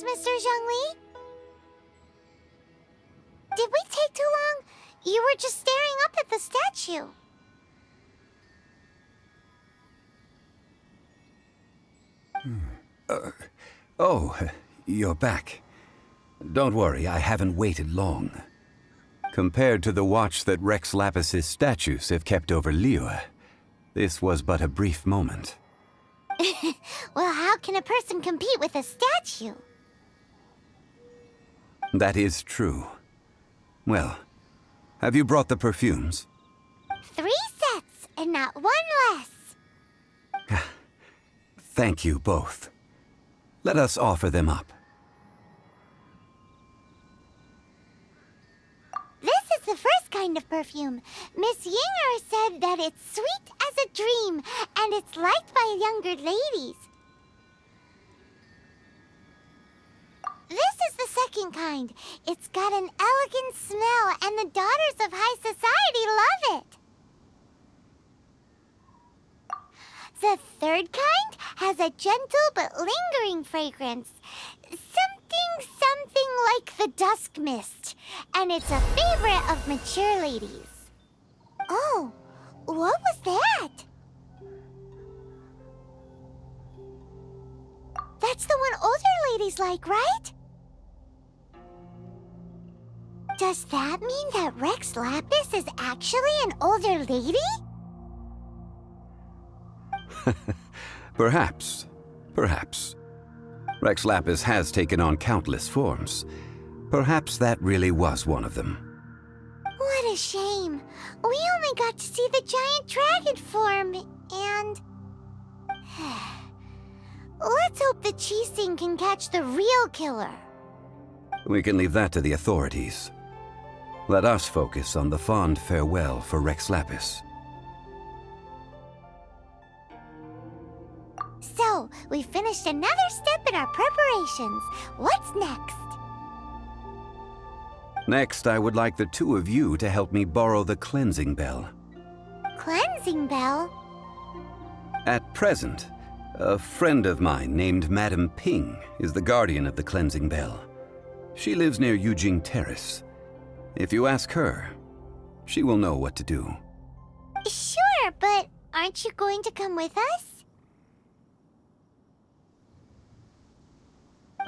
Greetings, Mr. Zhongli. Did we take too long? You were just staring up at the statue. Oh, you're back. Don't worry, I haven't waited long. Compared to the watch that Rex Lapis's statues have kept over Liyue, this was but a brief moment. Well, how can a person compete with a statue? That is true. Well, have you brought the perfumes? 3 sets, and not 1 less. Thank you both. Let us offer them up. This is the first kind of perfume. Miss Yinger said that it's sweet as a dream, and it's liked by younger ladies. This is the second kind. It's got an elegant smell, and the daughters of high society love it. The third kind has a gentle but lingering fragrance. Something like the dusk mist. And it's a favorite of mature ladies. Oh, what was that? That's the one older ladies like, right? Does that mean that Rex Lapis is actually an older lady? Perhaps. Rex Lapis has taken on countless forms. Perhaps that really was one of them. What a shame. We only got to see the giant dragon form, and... Let's hope the Chising can catch the real killer. We can leave that to the authorities. Let us focus on the fond farewell for Rex Lapis. So, we finished another step in our preparations. What's next? Next, I would like the 2 of you to help me borrow the cleansing bell. Cleansing bell? At present, a friend of mine named Madame Ping is the guardian of the cleansing bell. She lives near Yujing Terrace. If you ask her, she will know what to do. Sure, but aren't you going to come with us?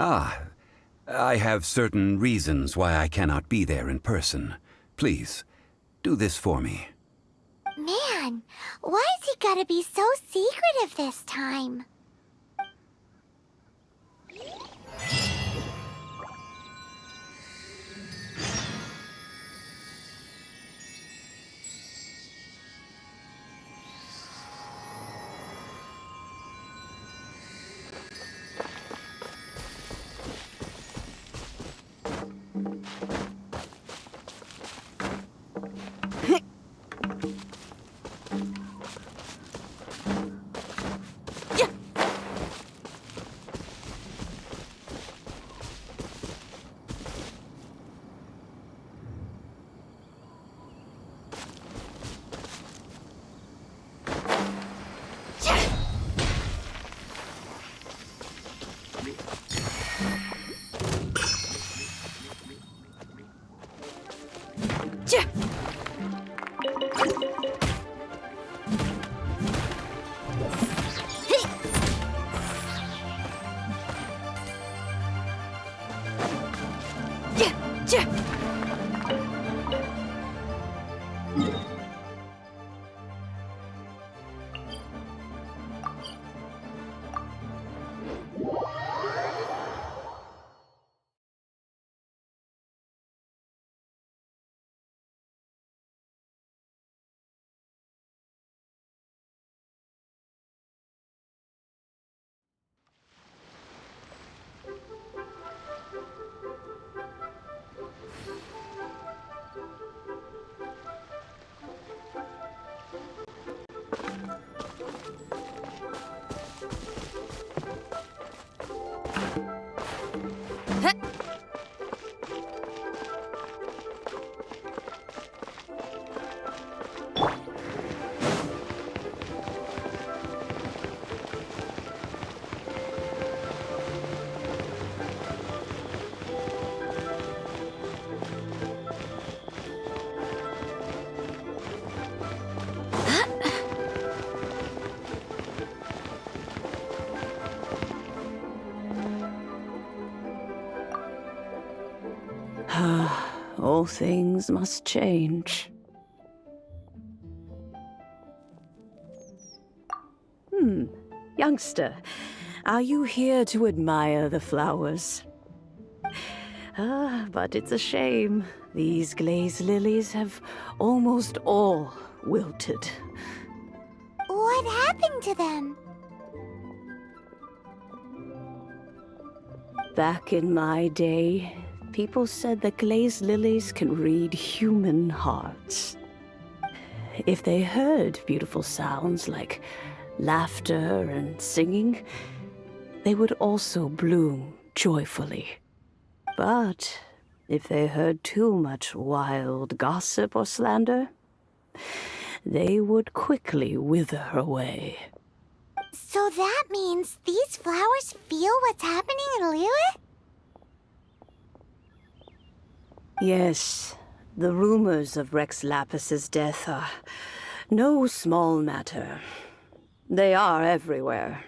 I have certain reasons why I cannot be there in person. Please, do this for me. Man, why's he gotta be so secretive this time? All things must change. Youngster, are you here to admire the flowers? But it's a shame. These glazed lilies have almost all wilted. What happened to them? Back in my day, people said that glazed lilies can read human hearts. If they heard beautiful sounds like laughter and singing, they would also bloom joyfully. But if they heard too much wild gossip or slander, they would quickly wither away. So that means these flowers feel what's happening in Liyue? Yes, the rumors of Rex Lapis's death are no small matter. They are everywhere.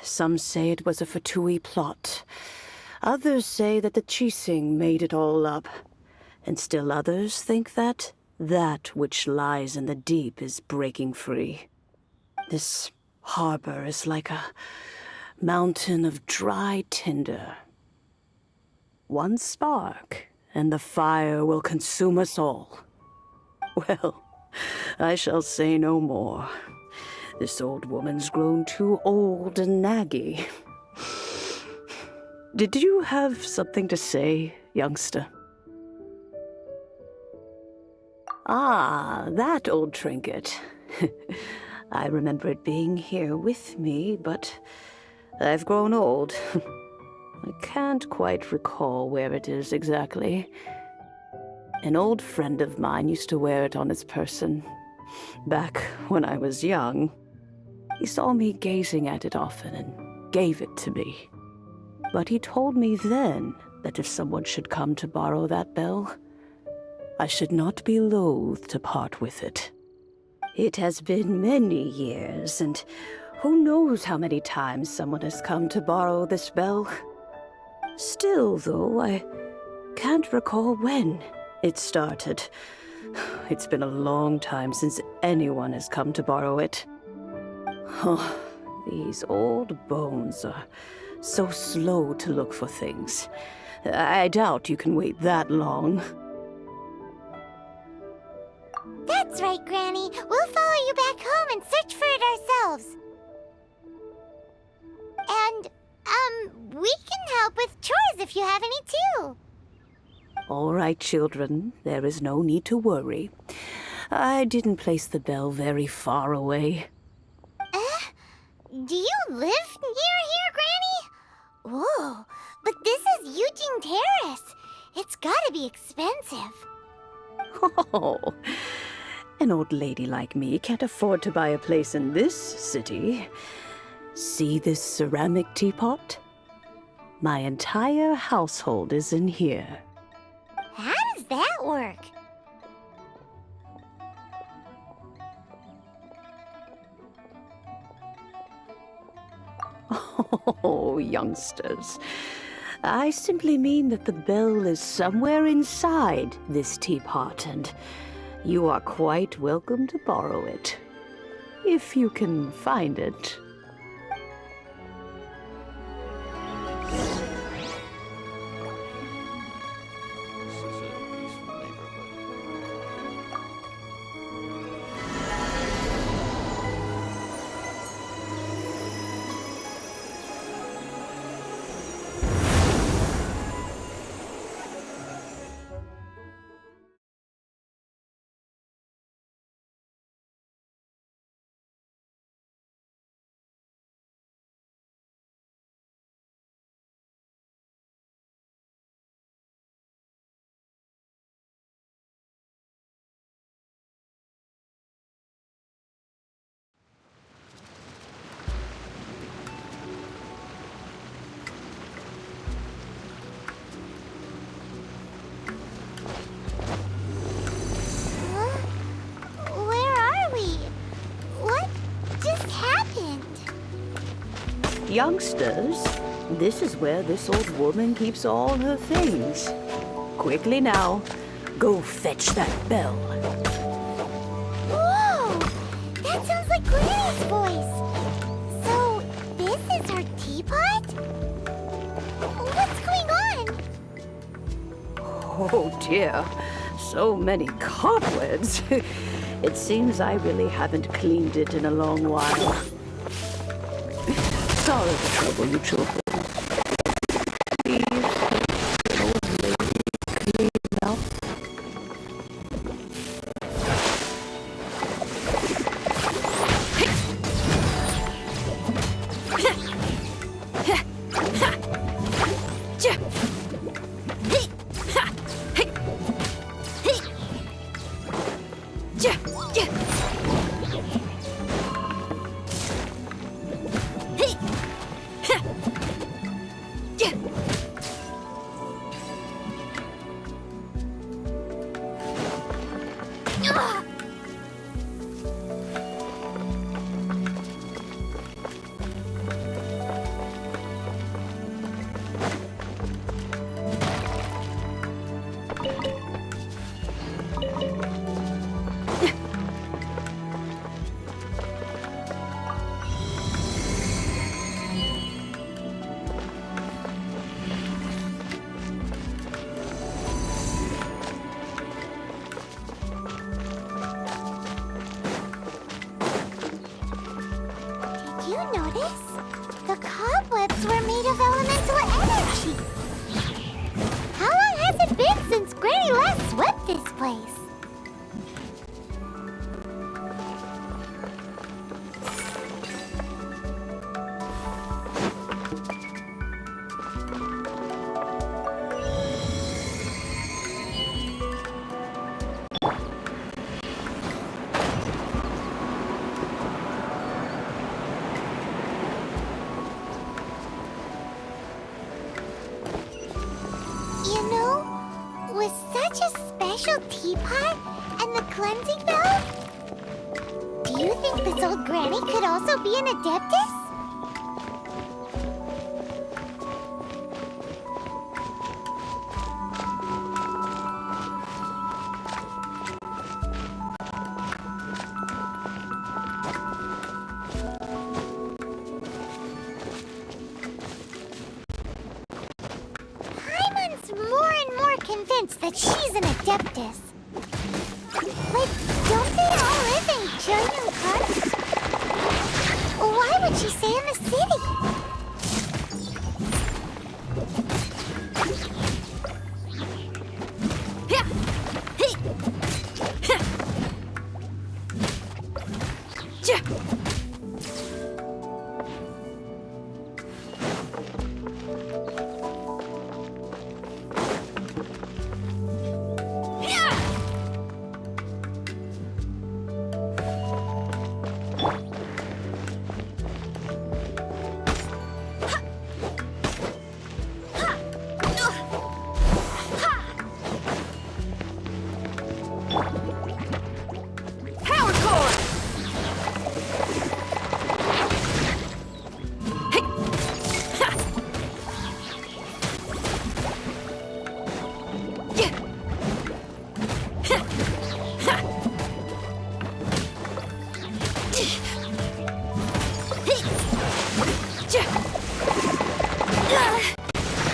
Some say it was a Fatui plot. Others say that the Chising made it all up. And still others think that which lies in the deep is breaking free. This harbor is like a mountain of dry tinder. One spark, and the fire will consume us all. Well, I shall say no more. This old woman's grown too old and naggy. Did you have something to say, youngster? Ah, that old trinket. I remember it being here with me, but I've grown old. I can't quite recall where it is exactly. An old friend of mine used to wear it on his person, back when I was young. He saw me gazing at it often and gave it to me. But he told me then that if someone should come to borrow that bell, I should not be loath to part with it. It has been many years, and who knows how many times someone has come to borrow this bell. Still, though, I can't recall when it started. It's been a long time since anyone has come to borrow it. Oh, these old bones are so slow to look for things. I doubt you can wait that long. That's right, Granny. We'll follow you back home and search for it ourselves. And, we can help with chores if you have any too. All right, children. There is no need to worry. I didn't place the bell very far away. Do you live near here, Granny? Whoa, but this is Eugene Terrace. It's gotta be expensive. Oh, an old lady like me can't afford to buy a place in this city. See this ceramic teapot? My entire household is in here. How does that work? Oh, youngsters. I simply mean that the bell is somewhere inside this teapot, and you are quite welcome to borrow it, if you can find it. Youngsters, this is where this old woman keeps all her things. Quickly now. Go fetch that bell. Whoa! That sounds like Granny's voice. So, this is her teapot? What's going on? Oh dear, so many cobwebs. It seems I really haven't cleaned it in a long while. Sorry for trouble you children. Please, old lady, clean now. Did you notice? The cobwebs were made of elemental energy. How long has it been since Granny last swept this place? You know, with such a special teapot and the cleansing bell, do you think this old granny could also be an adeptus? Paimon's more and more convinced that she's an adeptus. Like, don't they all live in Junyun Karst? Why would she stay in the city?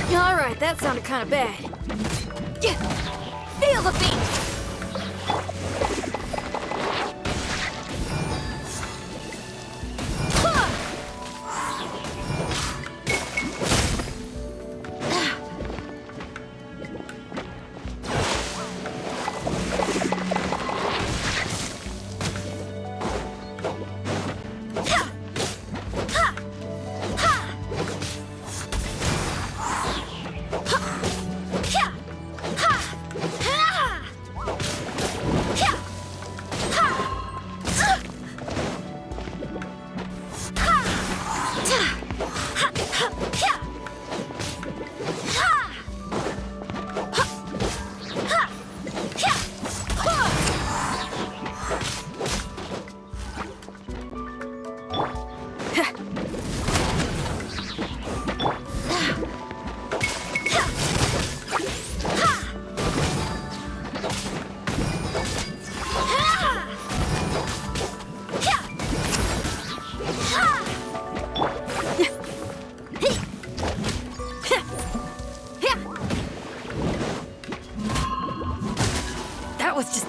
Alright, that sounded kind of bad. Feel the beat!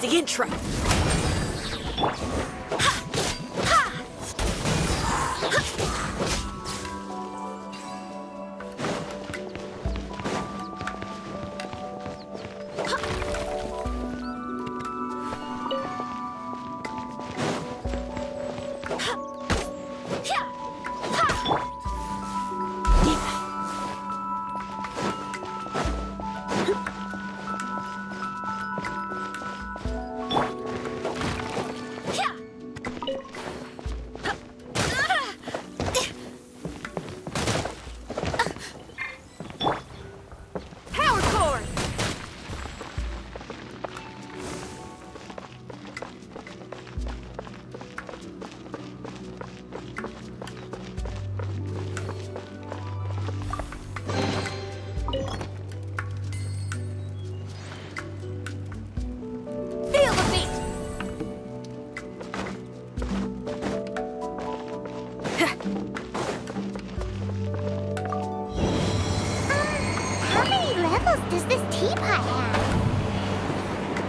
the intro. Does this teapot have?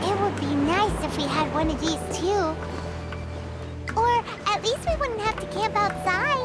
It would be nice if we had one of these too. Or at least we wouldn't have to camp outside.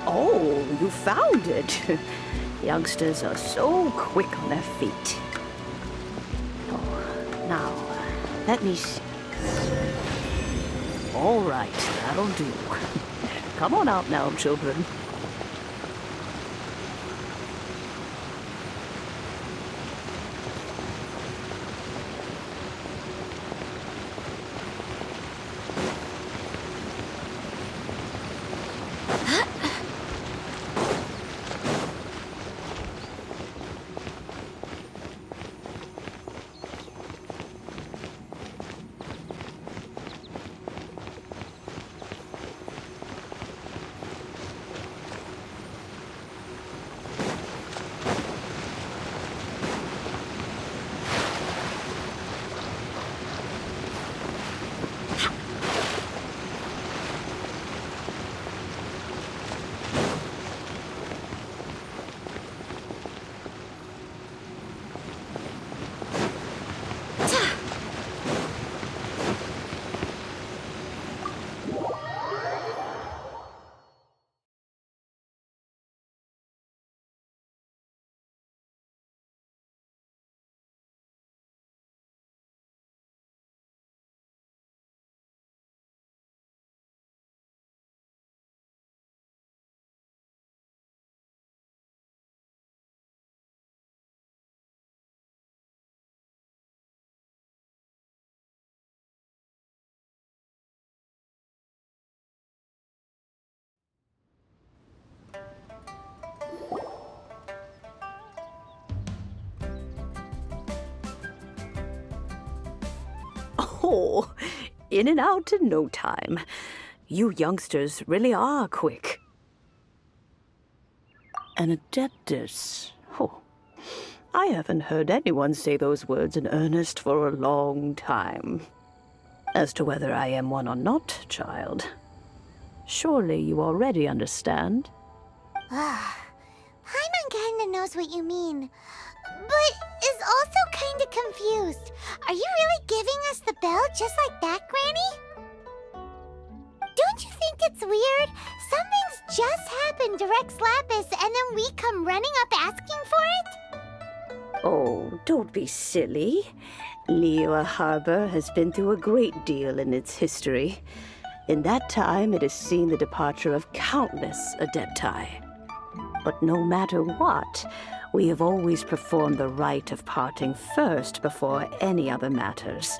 Oh, you found it. Youngsters are so quick on their feet. Oh, now, let me see. All right, that'll do. Come on out now, children. Oh, in and out in no time. You youngsters really are quick. An adeptus. Oh, I haven't heard anyone say those words in earnest for a long time. As to whether I am one or not, child, surely you already understand. Paimon kinda knows what you mean, but is also kinda confused. Are you really giving us the bell just like that, Granny? Don't you think it's weird? Something's just happened to Rex Lapis and then we come running up asking for it? Oh, don't be silly. Liyue Harbor has been through a great deal in its history. In that time, it has seen the departure of countless adepti. But no matter what, we have always performed the rite of parting first before any other matters.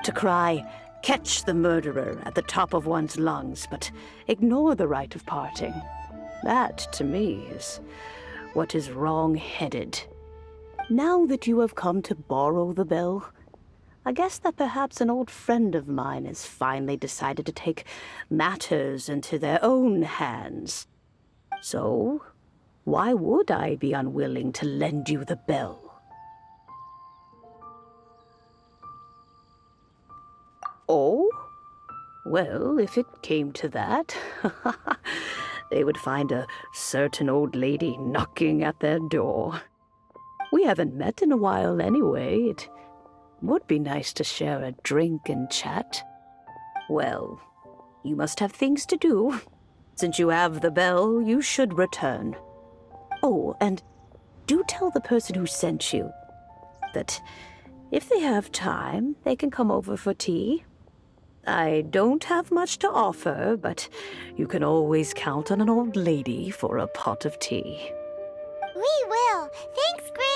To cry, "Catch the murderer," at the top of one's lungs, but ignore the rite of parting. That, to me, is what is wrong-headed. Now that you have come to borrow the bell, I guess that perhaps an old friend of mine has finally decided to take matters into their own hands. So, why would I be unwilling to lend you the bell? Oh? Well, if it came to that, they would find a certain old lady knocking at their door. We haven't met in a while anyway. It would be nice to share a drink and chat. Well, you must have things to do. Since you have the bell, you should return. Oh, and do tell the person who sent you that if they have time, they can come over for tea. I don't have much to offer, but you can always count on an old lady for a pot of tea. We will. Thanks, Granny.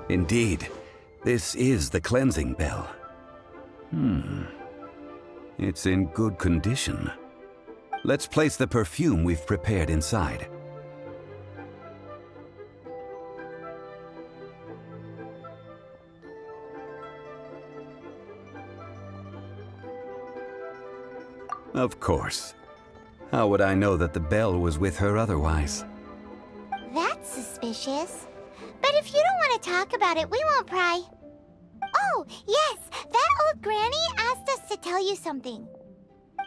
Indeed, this is the cleansing bell. It's in good condition. Let's place the perfume we've prepared inside. Of course. How would I know that the bell was with her otherwise? That's suspicious. But if you don't want to talk about it, we won't pry. Oh, yes, that old granny asked us to tell you something.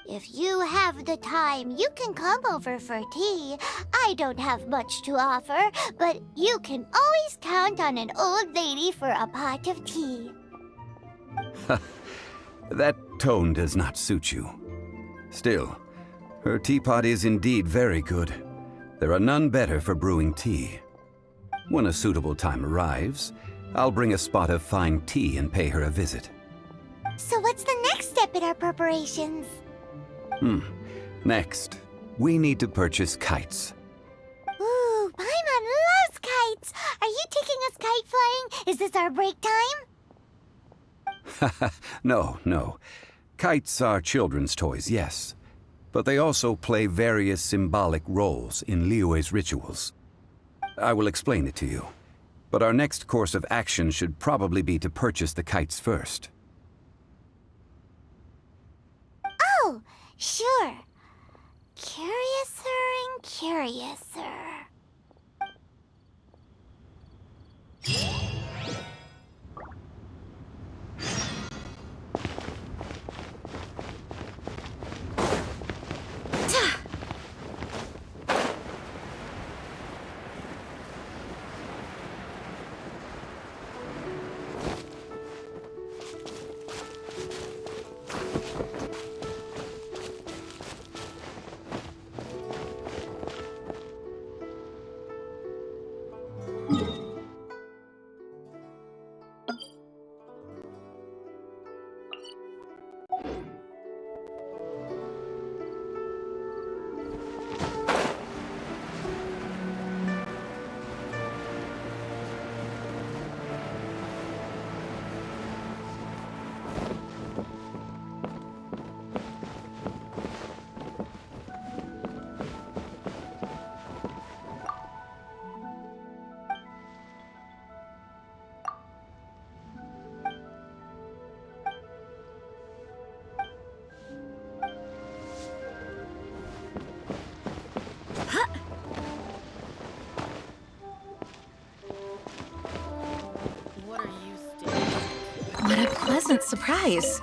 If you have the time, you can come over for tea. I don't have much to offer, but you can always count on an old lady for a pot of tea. That tone does not suit you. Still, her teapot is indeed very good. There are none better for brewing tea. When a suitable time arrives, I'll bring a spot of fine tea and pay her a visit. So what's the next step in our preparations? Next, we need to purchase kites. Ooh, Paimon loves kites! Are you taking us kite flying? Is this our break time? No. Kites are children's toys, yes. But they also play various symbolic roles in Liyue's rituals. I will explain it to you. But our next course of action should probably be to purchase the kites first. Oh, sure. Curiouser and curiouser. surprise.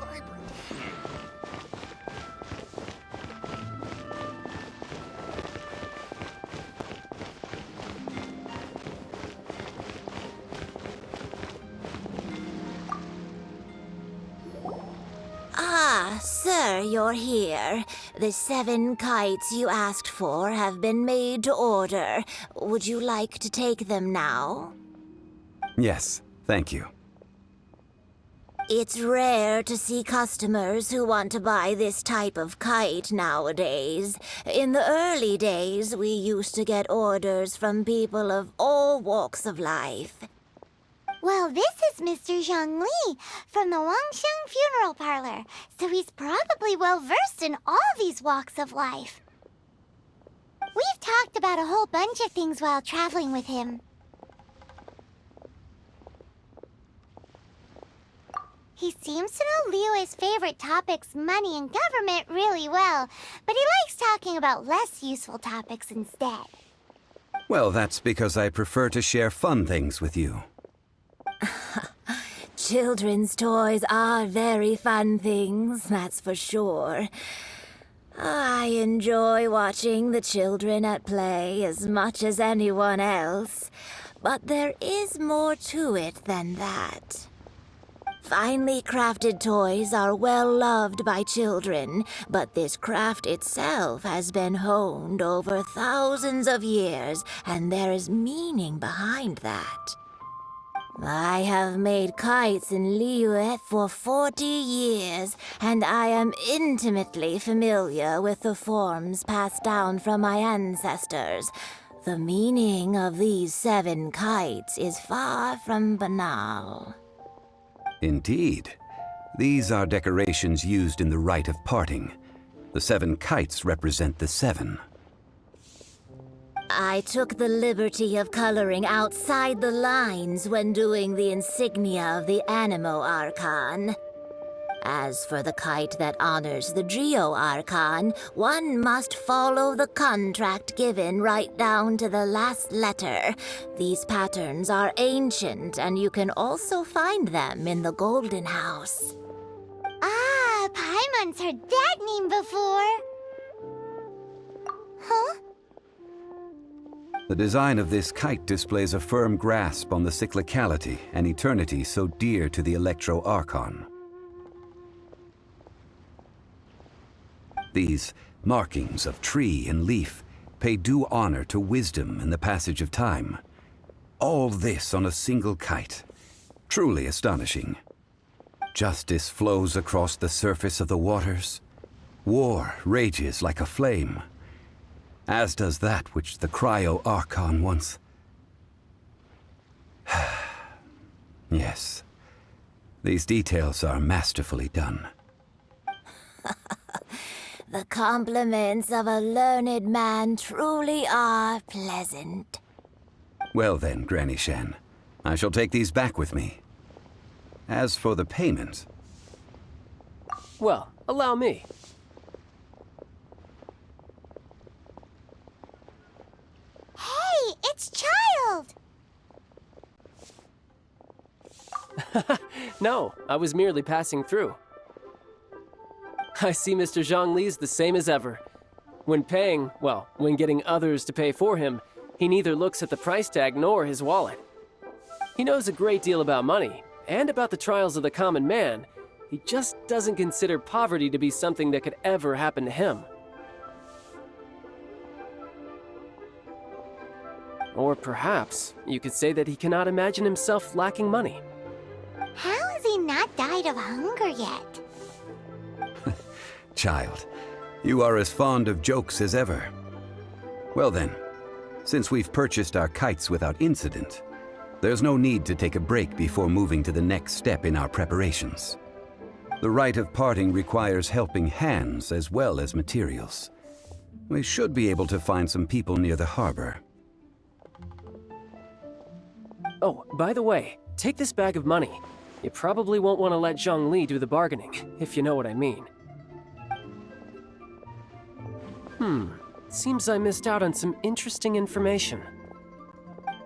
Ah, sir, you're here. The 7 kites you asked for have been made to order. Would you like to take them now? Yes, thank you. It's rare to see customers who want to buy this type of kite nowadays. In the early days, we used to get orders from people of all walks of life. Well, this is Mr. Zhongli from the Lonceng Funeral Parlor, so he's probably well-versed in all these walks of life. We've talked about a whole bunch of things while traveling with him. He seems to know Liyue's favorite topics, money and government, really well, but he likes talking about less useful topics instead. Well, that's because I prefer to share fun things with you. Children's toys are very fun things, that's for sure. I enjoy watching the children at play as much as anyone else, but there is more to it than that. Finely crafted toys are well loved by children, but this craft itself has been honed over thousands of years, and there is meaning behind that. I have made kites in Liyue for 40 years, and I am intimately familiar with the forms passed down from my ancestors. The meaning of these 7 kites is far from banal. Indeed. These are decorations used in the rite of parting. The 7 kites represent the 7. I took the liberty of coloring outside the lines when doing the insignia of the Animo Archon. As for the kite that honors the Geo Archon, one must follow the contract given right down to the last letter. These patterns are ancient, and you can also find them in the Golden House. Ah, Paimon's heard that name before. Huh? The design of this kite displays a firm grasp on the cyclicality and eternity so dear to the Electro Archon. These markings of tree and leaf pay due honor to wisdom and the passage of time. All this on a single kite. Truly astonishing. Justice flows across the surface of the waters. War rages like a flame. As does that which the Cryo Archon once... Yes. These details are masterfully done. The compliments of a learned man truly are pleasant. Well then, Granny Shan, I shall take these back with me. As for the payment... Well, allow me. Hey, it's Child! No, I was merely passing through. I see Mr. Zhongli's the same as ever. When paying, well, when getting others to pay for him, he neither looks at the price tag nor his wallet. He knows a great deal about money, and about the trials of the common man. He just doesn't consider poverty to be something that could ever happen to him. Or perhaps you could say that he cannot imagine himself lacking money. How has he not died of hunger yet? Child, you are as fond of jokes as ever. Well then, since we've purchased our kites without incident, there's no need to take a break before moving to the next step in our preparations. The rite of parting requires helping hands as well as materials. We should be able to find some people near the harbor. Oh, by the way, take this bag of money. You probably won't want to let Zhongli do the bargaining, if you know what I mean. Seems I missed out on some interesting information.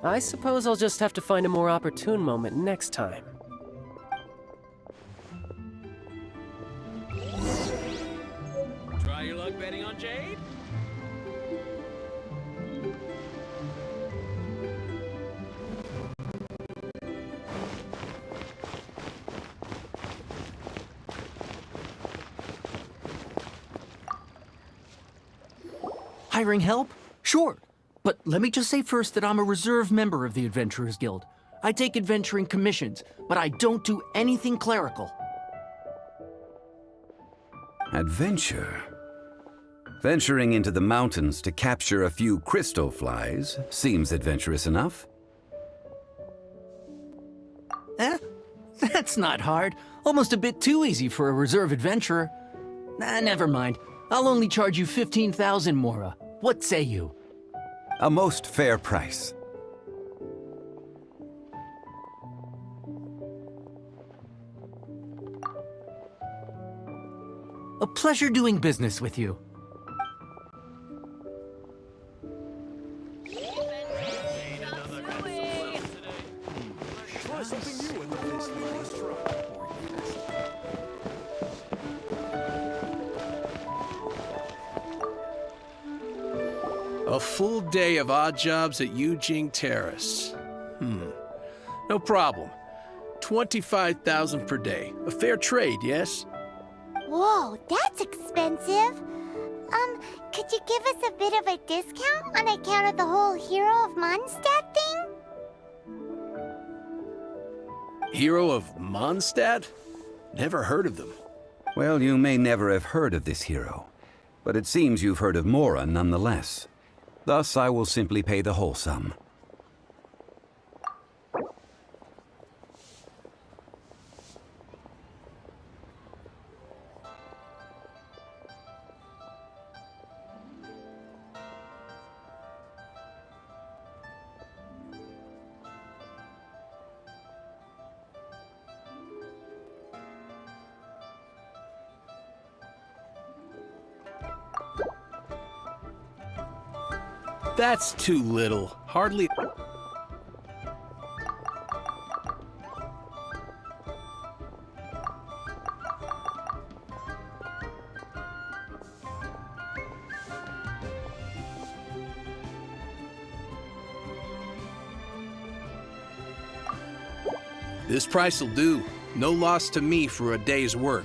I suppose I'll just have to find a more opportune moment next time. Betting on Jade? Hiring help? Sure. But let me just say first that I'm a reserve member of the Adventurers Guild. I take adventuring commissions, but I don't do anything clerical. Adventure? Venturing into the mountains to capture a few crystal flies seems adventurous enough. That's not hard. Almost a bit too easy for a reserve adventurer. Never mind. I'll only charge you 15,000 Mora. What say you? A most fair price. A pleasure doing business with you. A full day of odd jobs at Yujing Terrace. No problem. 25,000 per day. A fair trade, yes? Whoa, that's expensive. Could you give us a bit of a discount on account of the whole Hero of Mondstadt thing? Hero of Mondstadt? Never heard of them. Well, you may never have heard of this hero, but it seems you've heard of Mora nonetheless. Thus, I will simply pay the whole sum. That's too little. Hardly... This price will do. No loss to me for a day's work.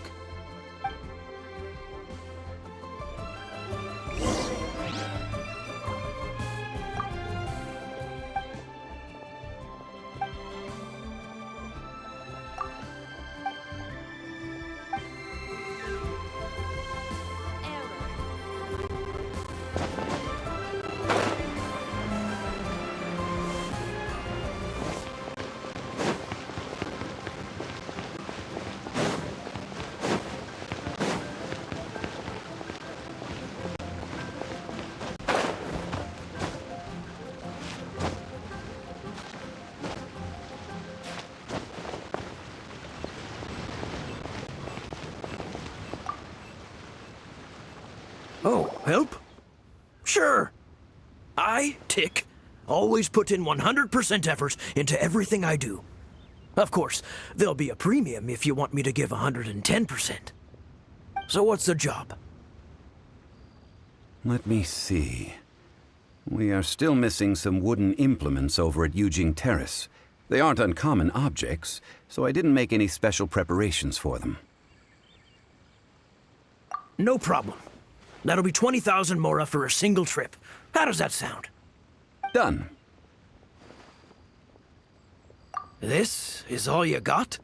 Oh, help? Sure. I, Tick, always put in 100% effort into everything I do. Of course, there'll be a premium if you want me to give 110%. So what's the job? Let me see. We are still missing some wooden implements over at Yujing Terrace. They aren't uncommon objects, so I didn't make any special preparations for them. No problem. That'll be 20,000 Mora for a single trip. How does that sound? Done. This is all you got?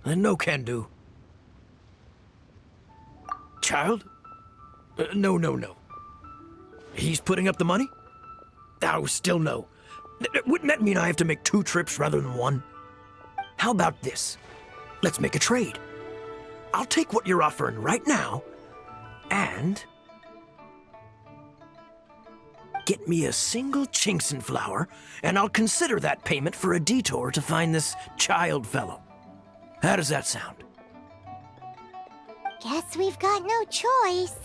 Then no can do. Child? No. He's putting up the money? Oh, still no. Wouldn't that mean I have to make 2 trips rather than 1? How about this? Let's make a trade. I'll take what you're offering right now, and get me a single Chinkson flower, and I'll consider that payment for a detour to find this child fellow. How does that sound? Guess we've got no choice.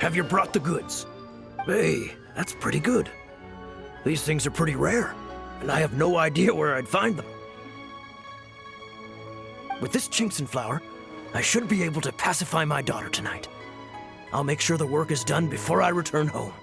Have you brought the goods? Hey, that's pretty good. These things are pretty rare, and I have no idea where I'd find them. With this Chinkson flower, I should be able to pacify my daughter tonight. I'll make sure the work is done before I return home.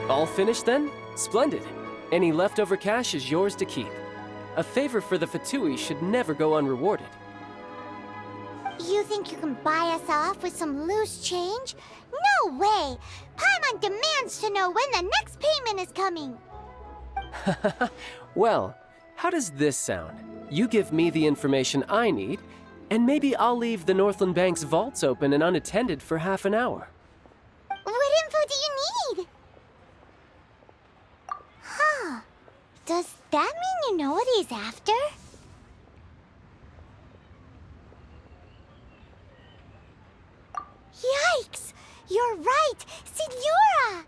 All finished then? Splendid. Any leftover cash is yours to keep. A favor for the Fatui should never go unrewarded. You think you can buy us off with some loose change? No way! Paimon demands to know when the next payment is coming! Well, how does this sound? You give me the information I need, and maybe I'll leave the Northland Bank's vaults open and unattended for half an hour. What info do you need? Huh. Does that mean you know what he's after? Yikes! You're right! Signora!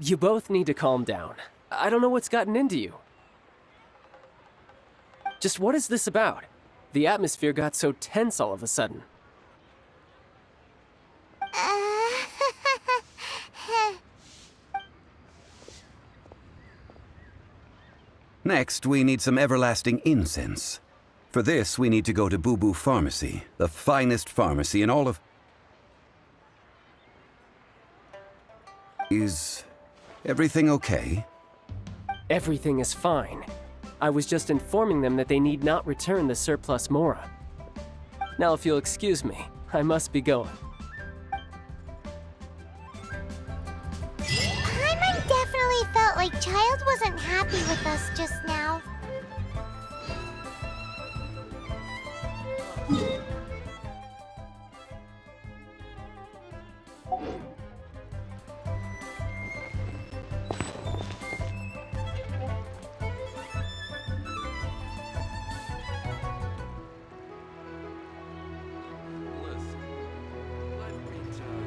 You both need to calm down. I don't know what's gotten into you. Just what is this about? The atmosphere got so tense all of a sudden. Next, we need some everlasting incense. For this, we need to go to Bubu Pharmacy, the finest pharmacy in all of... Is everything okay? Everything is fine. I was just informing them that they need not return the surplus Mora. Now, if you'll excuse me, I must be going. Paimon definitely felt like Child wasn't happy with us just now.